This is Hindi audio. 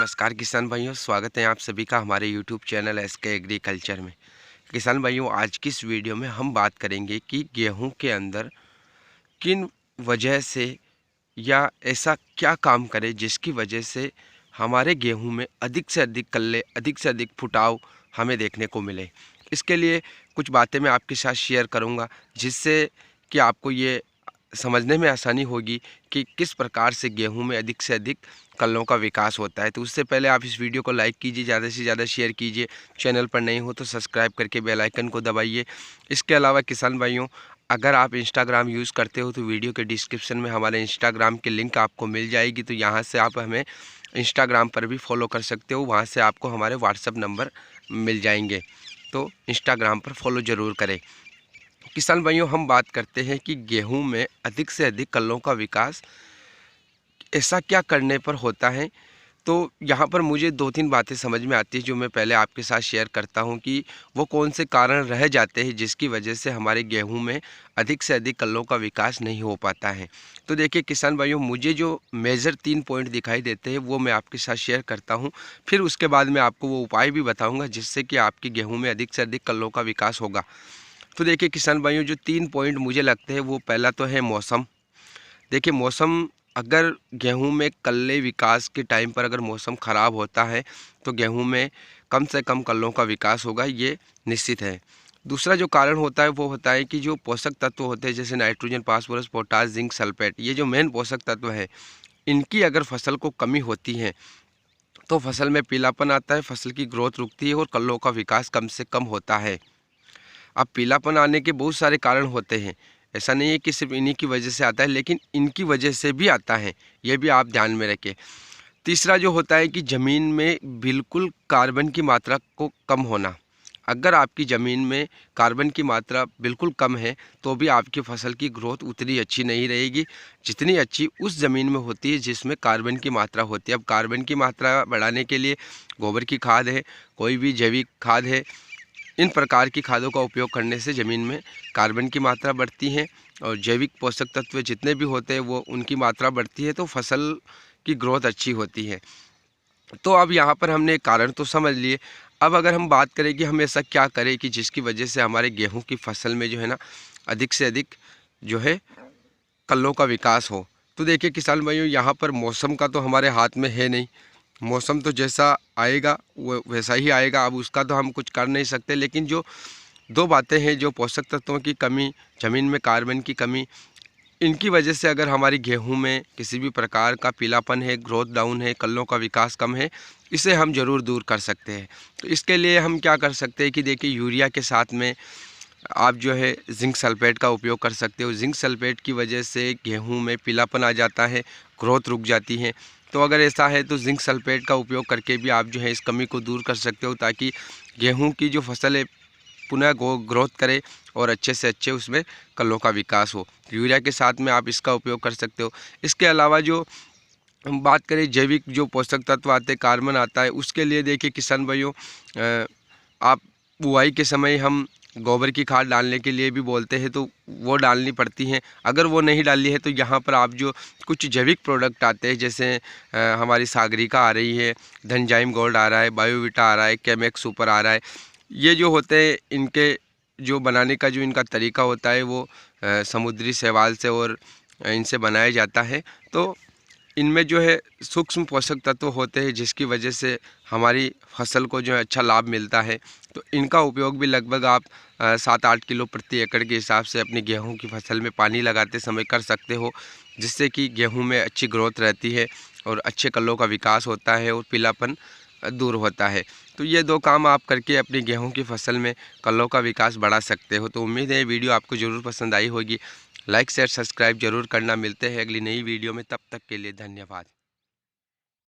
नमस्कार किसान भाइयों, स्वागत है आप सभी का हमारे यूट्यूब चैनल एसके एग्रीकल्चर में। किसान भाइयों, आज की इस वीडियो में हम बात करेंगे कि गेहूं के अंदर किन वजह से या ऐसा क्या काम करे जिसकी वजह से हमारे गेहूं में अधिक से अधिक कल्ले, अधिक से अधिक फुटाव हमें देखने को मिले। इसके लिए कुछ बातें मैं आपके साथ शेयर करूंगा, जिससे कि आपको ये समझने में आसानी होगी कि किस प्रकार से गेहूं में अधिक से अधिक कल्लों का विकास होता है। तो उससे पहले आप इस वीडियो को लाइक कीजिए, ज़्यादा से ज़्यादा शेयर कीजिए, चैनल पर नए हो तो सब्सक्राइब करके बेल आइकन को दबाइए। इसके अलावा किसान भाइयों, अगर आप इंस्टाग्राम यूज़ करते हो तो वीडियो के डिस्क्रिप्शन में हमारे इंस्टाग्राम की लिंक आपको मिल जाएगी, तो यहाँ से आप हमें इंस्टाग्राम पर भी फॉलो कर सकते हो। वहाँ से आपको हमारे व्हाट्सअप नंबर मिल जाएंगे, तो इंस्टाग्राम पर फॉलो ज़रूर करें। किसान भाइयों, हम बात करते हैं कि गेहूं में अधिक से अधिक कल्लों का विकास ऐसा क्या करने पर होता है। तो यहाँ पर मुझे 2-3 बातें समझ में आती है, जो मैं पहले आपके साथ शेयर करता हूँ कि वो कौन से कारण रह जाते हैं जिसकी वजह से हमारे गेहूं में अधिक से अधिक कल्लों का विकास नहीं हो पाता है। तो देखिए किसान भाइयों, मुझे जो मेजर 3 पॉइंट दिखाई देते हैं वो मैं आपके साथ शेयर करता हूँ। फिर उसके बाद मैं आपको वो उपाय भी बताऊँगा जिससे कि आपके गेहूँ में अधिक से अधिक कल्लों का विकास होगा। तो देखिए किसान भाइयों, जो 3 पॉइंट मुझे लगते हैं, वो पहला तो है मौसम। देखिए मौसम, अगर गेहूं में कल्ले विकास के टाइम पर अगर मौसम ख़राब होता है तो गेहूं में कम से कम कल्लों का विकास होगा, ये निश्चित है। दूसरा जो कारण होता है वो होता है कि जो पोषक तत्व होते हैं, जैसे nitrogen, phosphorus, potash, zinc, sulphate, ये जो मेन पोषक तत्व है, इनकी अगर फसल को कमी होती है तो फसल में पीलापन आता है, फसल की ग्रोथ रुकती है और कल्लों का विकास कम से कम होता है। अब पीलापन आने के बहुत सारे कारण होते हैं, ऐसा नहीं है कि सिर्फ इन्हीं की वजह से आता है, लेकिन इनकी वजह से भी आता है, ये भी आप ध्यान में रखें। तीसरा जो होता है कि ज़मीन में बिल्कुल कार्बन की मात्रा को कम होना। अगर आपकी ज़मीन में कार्बन की मात्रा बिल्कुल कम है तो भी आपकी फसल की ग्रोथ उतनी अच्छी नहीं रहेगी जितनी अच्छी उस ज़मीन में होती है जिसमें कार्बन की मात्रा होती है। अब कार्बन की मात्रा बढ़ाने के लिए गोबर की खाद है, कोई भी जैविक खाद है, इन प्रकार की खादों का उपयोग करने से ज़मीन में कार्बन की मात्रा बढ़ती है और जैविक पोषक तत्व जितने भी होते हैं वो उनकी मात्रा बढ़ती है, तो फसल की ग्रोथ अच्छी होती है। तो अब यहाँ पर हमने कारण तो समझ लिए। अब अगर हम बात करें कि हम ऐसा क्या करें कि जिसकी वजह से हमारे गेहूं की फसल में जो है ना अधिक से अधिक जो है कल्लों का विकास हो। तो देखिए किसान भाइयों, यहाँ पर मौसम का तो हमारे हाथ में है नहीं, मौसम तो जैसा आएगा वो वैसा ही आएगा, अब उसका तो हम कुछ कर नहीं सकते। लेकिन जो 2 बातें हैं, जो पोषक तत्वों की कमी, ज़मीन में कार्बन की कमी, इनकी वजह से अगर हमारी गेहूं में किसी भी प्रकार का पीलापन है, ग्रोथ डाउन है, कल्लों का विकास कम है, इसे हम ज़रूर दूर कर सकते हैं। तो इसके लिए हम क्या कर सकते हैं कि देखिए यूरिया के साथ में आप जो है जिंक सल्फेट का उपयोग कर सकते हो। जिंक सल्फेट की वजह से गेहूं में पीलापन आ जाता है, ग्रोथ रुक जाती है। तो अगर ऐसा है तो जिंक सल्फेट का उपयोग करके भी आप जो है इस कमी को दूर कर सकते हो, ताकि गेहूं की जो फसल है पुनः ग्रोथ करे और अच्छे से अच्छे उसमें कल्लों का विकास हो। यूरिया के साथ में आप इसका उपयोग कर सकते हो। इसके अलावा जो हम बात करें जैविक जो पोषक तत्व आते हैं, कार्बन आता है, उसके लिए देखिए किसान भाइयों, आप बुआई के समय हम गोबर की खाद डालने के लिए भी बोलते हैं, तो वो डालनी पड़ती हैं। अगर वो नहीं डाली है तो यहाँ पर आप जो कुछ जैविक प्रोडक्ट आते हैं, जैसे हमारी सागरिका आ रही है, धनजाइम गोल्ड आ रहा है, बायोविटा आ रहा है, केमेक्स सुपर आ रहा है, ये जो होते हैं इनके जो बनाने का जो इनका तरीका होता है वो समुद्री शैवाल से और इनसे बनाया जाता है। तो इनमें जो है सूक्ष्म पोषक तत्व होते हैं जिसकी वजह से हमारी फसल को जो है अच्छा लाभ मिलता है। तो इनका उपयोग भी लगभग आप 7-8 किलो प्रति एकड़ के हिसाब से अपनी गेहूं की फसल में पानी लगाते समय कर सकते हो, जिससे कि गेहूं में अच्छी ग्रोथ रहती है और अच्छे कल्लों का विकास होता है और पीलापन दूर होता है। तो ये 2 काम आप करके अपनी गेहूं की फसल में कल्लों का विकास बढ़ा सकते हो। तो उम्मीद है ये वीडियो आपको ज़रूर पसंद आई होगी। लाइक शेयर सब्सक्राइब जरूर करना। मिलते हैं अगली नई वीडियो में, तब तक के लिए धन्यवाद।